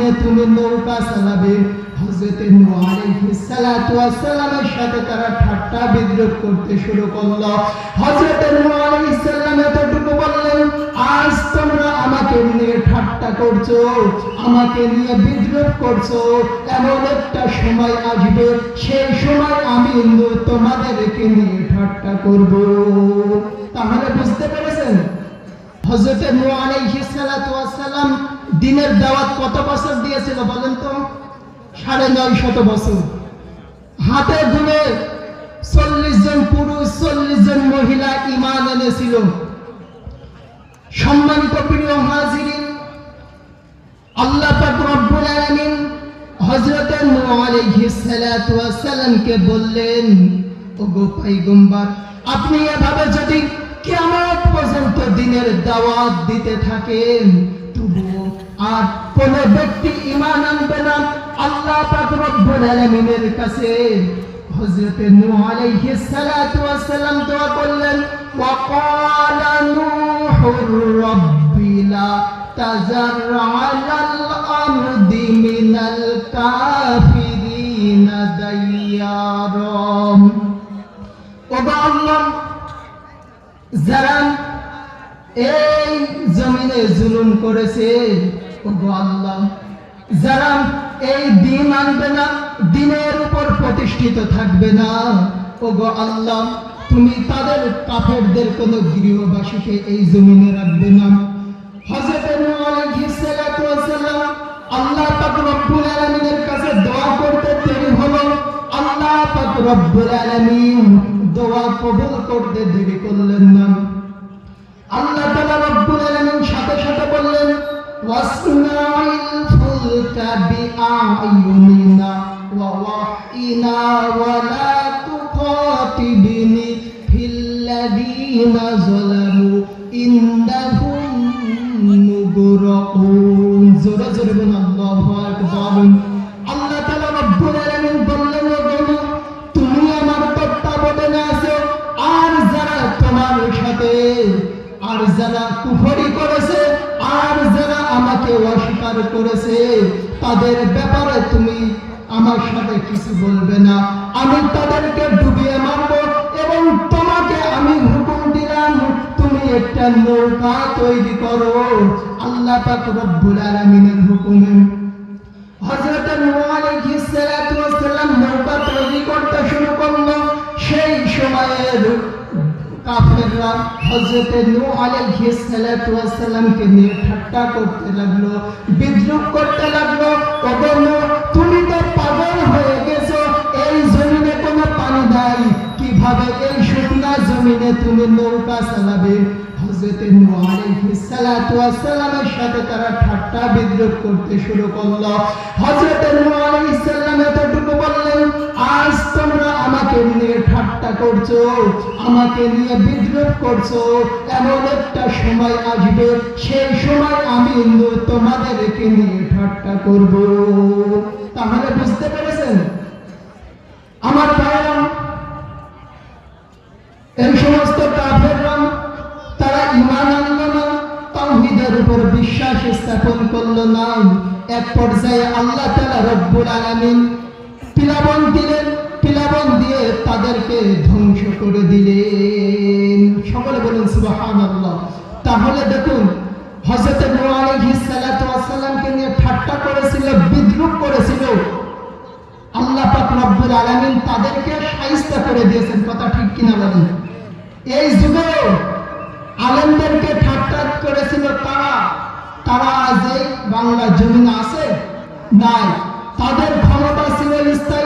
জমিনে তুমি নৌকা চালাবে। হযরত নূহ আলাইহিস সালাতু ওয়াস সালামের সাথে তারা ঠাট্টা বিদ্রূপ করতে শুরু করলো। হযরত নূহ আলাইহিস সালাম এতটুকু বললেন, আজ তোমরা আমাকে নিয়ে ঠাট্টা করছো, আমাকে নিয়ে বিদ্রূপ করছো, এমন একটা সময় আসবে, সেই সময় আমি তোমাদেরকে নিয়ে ঠাট্টা করব। তাহলে বুঝতে পেরেছেন হযরত নূহ আলাইহিস সালাতু ওয়াস সালাম দ্বীনের দাওয়াত কত বছর দিয়েছিল বলেন তো? ৯৫০ বছর। হাতে গুনে ৪০ জন পুরুষ ৪০ জন মহিলা ঈমান এনেছিল। সম্মানিত প্রিয় হাজিরিন, আল্লাহ পাক রব্বুল আলামিন হযরত নূহ আলাইহিস সালাতু ওয়াস সালামকে বললেন, ওগো পয়গম্বর, আপনি এভাবে যদি কিয়ামত পর্যন্ত দ্বীনের দাওয়াত দিতে থাকেন, তবুও আর কোন ব্যক্তি ঈমান আনবে না, আল্লাহ পাক রব্বুল আলামিনের কাছে হযরত নূহ আলাইহিস সালাতু ওয়াস সালাম দোয়া করলেন, ওয়া ক্বালা নূহুর রাব্বি লা তাযার আলাল আরদি মিনাল কাফিরিনা দাইয়ারা। ওগো আল্লাহ, যারা এই জমিনে জুলুম করেছে, ওগো আল্লাহ, যারা এই দ্বীন আনবে না, দ্বীনের উপর প্রতিষ্ঠিত থাকবে না, ওগো আল্লাহ, তুমি তাদের কাফেরদের কোন গৃহবাসীকে এই জমিনে রাখবে না। হযরত নূহ আলাইহিস সালাতু ওয়াস সালাম আল্লাহ পাক রব্বুল আলামিনের কাছে দোয়া করতে দেরি হলো, আল্লাহ পাক রব্বুল আলামিন দোয়া কবুল করতে দেরি করলেন না। আল্লাহ তাআলা রব্বুল আলামিন সাথে সাথে বললেন, ওয়াসনাইল ফুলকা বিআইউনিনা ওয়া ওয়াহিনা ওয়া লা তুখাতিবনি ফিল্লাযীনা যালামু ইন্নাহুম মুগরাকুন। জোরে জোরে বলুন আল্লাহু আকবার। আল্লাহ তাআলা রব্বুল আলামিন বললেন, তুমি আমার তত্ত্বাবধানে আছো, আর যারা তোমার সাথে, আর যারা কুফরি করেছে, আর যারা আমাকে অস্বীকার করেছে, তাদের ব্যাপারে তুমি আমার সাথে কিছু বলবে না। আমি তাদেরকে ডুবিয়ে মারবো এবং তোমাকে আমি হুকুম দিলাম, তুমি একটা নৌকা তৈরি করো। আল্লাহ পাক রব্বুল আলামিনের হুকুমে হযরত নূহ আলাইহিস সালাতু ওয়াস সালাম নৌকা তৈরি করতে শুরু করলো। সেই সময়ের কাফেররা হযরত নূহ আলাইহিস সালাতু ওয়াস সালামকে নিয়ে ঠাট্টা করতে লাগলো, বিদ্রূপ করতে লাগলো। ওগো নূহ, তুমি তো পাগল হয়ে গেছো, এই জমিনে কোনো পানি নাই, কিভাবে এই শুকনা জমিনে তুমি নৌকা চালাবে? হযরত নূহ আলাইহিস সালাতু ওয়াস সালামের সাথে তারা ঠাট্টা বিদ্রূপ করতে শুরু করলো। হযরত নূহ আলাইহিস সালাম এতটুকু বললেন, আজ তোমরা আমাকে নিয়ে ঠাট্টা করছো, আমাকে নিয়ে বিদ্রূপ করছো, এমন একটা সময় আসবে, সেই সময় আমি তোমাদেরকে নিয়ে ঠাট্টা করব। তাহলে বুঝতে পেরেছেন আমার ভাইরা, এই সমস্ত কাফেররা তারা ঈমান আনলো না, তাওহীদের উপর বিশ্বাস স্থাপন করলো না। এক পর্যায়ে আল্লাহ তাআলা রব্বুল আলামিন প্লাবন দিলেন, প্লাবন দিয়ে তাদেরকে ধ্বংস করে দিলেন। সকলে বলুন সুবহানাল্লাহ। তাহলে দেখুন, হযরত নূহ আলাইহিস সালাতু ওয়াস সালামকে নিয়ে ঠাট্টা করেছিল, বিদ্রূপ করেছিল, আল্লাহ পাক রব্বুল আলামিন তাদেরকে শায়েস্তা করে দিয়েছেন। কথা ঠিক কিনা বলেন? এই যুগে আলেমদেরকে ঠাট্টা করেছিল তারা আজ এই বাংলা জমিনে আছে নাই। তাদের ক্ষমতা ছিল স্থায়ী